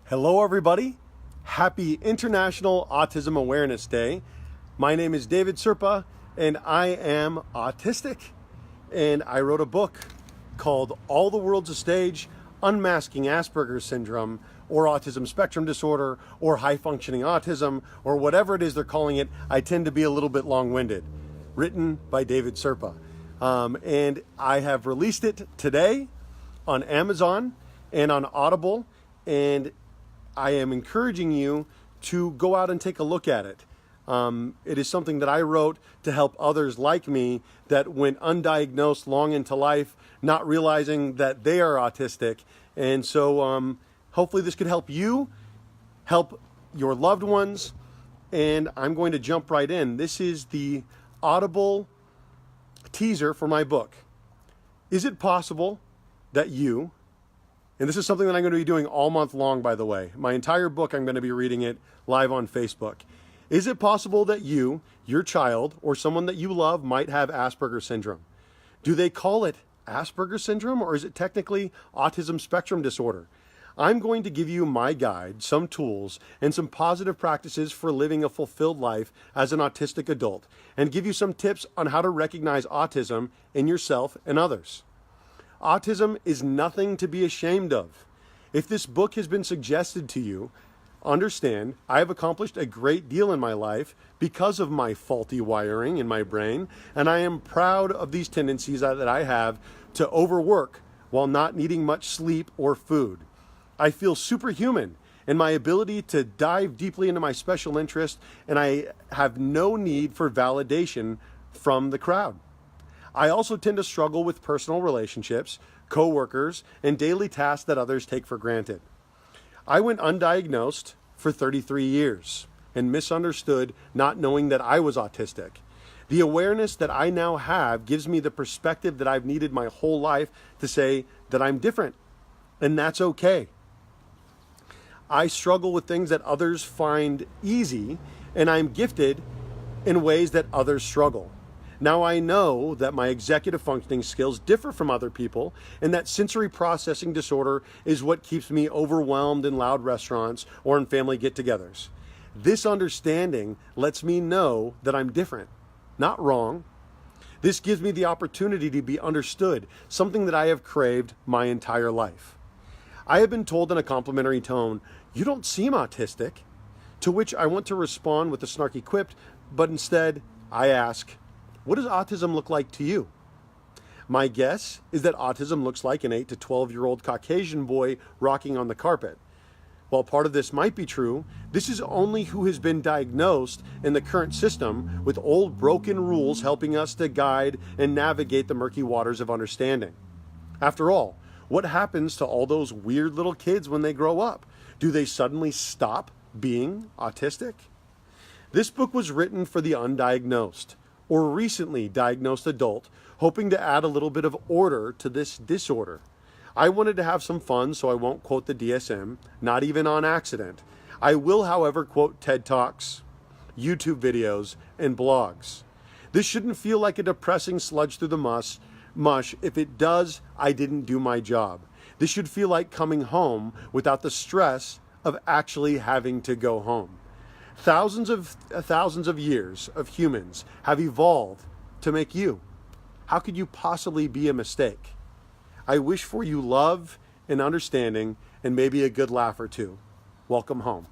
Hello everybody, happy International Autism Awareness Day. My name is David Serpa and I am autistic, and I wrote a book called All the World's a Stage, Unmasking Asperger Syndrome or Autism Spectrum Disorder or High Functioning Autism or whatever it is they're calling it. I tend to be a little bit long-winded. Written by David Serpa. And I have released it today on Amazon and on Audible, and I am encouraging you to go out and take a look at it. It is something that I wrote to help others like me that went undiagnosed long into life, not realizing that they are autistic. And so hopefully this could help you, help your loved ones, and I'm going to jump right in. This is the Audible teaser for my book. Is it possible that you, and this is something that I'm going to be doing all month long, by the way. My entire book, I'm going to be reading it live on Facebook. Is it possible that you, your child, or someone that you love might have Asperger syndrome? Do they call it Asperger syndrome, or is it technically Autism Spectrum Disorder? I'm going to give you my guide, some tools, and some positive practices for living a fulfilled life as an autistic adult, and give you some tips on how to recognize autism in yourself and others. Autism is nothing to be ashamed of. If this book has been suggested to you, understand I have accomplished a great deal in my life because of my faulty wiring in my brain, and I am proud of these tendencies that I have to overwork while not needing much sleep or food. I feel superhuman in my ability to dive deeply into my special interest, and I have no need for validation from the crowd. I also tend to struggle with personal relationships, coworkers, and daily tasks that others take for granted. I went undiagnosed for 33 years and misunderstood, not knowing that I was autistic. The awareness that I now have gives me the perspective that I've needed my whole life to say that I'm different, and that's okay. I struggle with things that others find easy, and I'm gifted in ways that others struggle. Now I know that my executive functioning skills differ from other people, and that sensory processing disorder is what keeps me overwhelmed in loud restaurants or in family get-togethers. This understanding lets me know that I'm different, not wrong. This gives me the opportunity to be understood, something that I have craved my entire life. I have been told in a complimentary tone, "You don't seem autistic," to which I want to respond with a snarky quip, but instead I ask, what does autism look like to you? My guess is that autism looks like an 8 to 12-year-old Caucasian boy rocking on the carpet. While part of this might be true, this is only who has been diagnosed in the current system, with old broken rules helping us to guide and navigate the murky waters of understanding. After all, what happens to all those weird little kids when they grow up? Do they suddenly stop being autistic? This book was written for the undiagnosed or recently diagnosed adult, hoping to add a little bit of order to this disorder. I wanted to have some fun, so I won't quote the DSM, not even on accident. I will, however, quote TED Talks, YouTube videos, and blogs. This shouldn't feel like a depressing sludge through the mush. If it does, I didn't do my job. This should feel like coming home without the stress of actually having to go home. Thousands of years of humans have evolved to make you. How could you possibly be a mistake? I wish for you love and understanding and maybe a good laugh or two. Welcome home.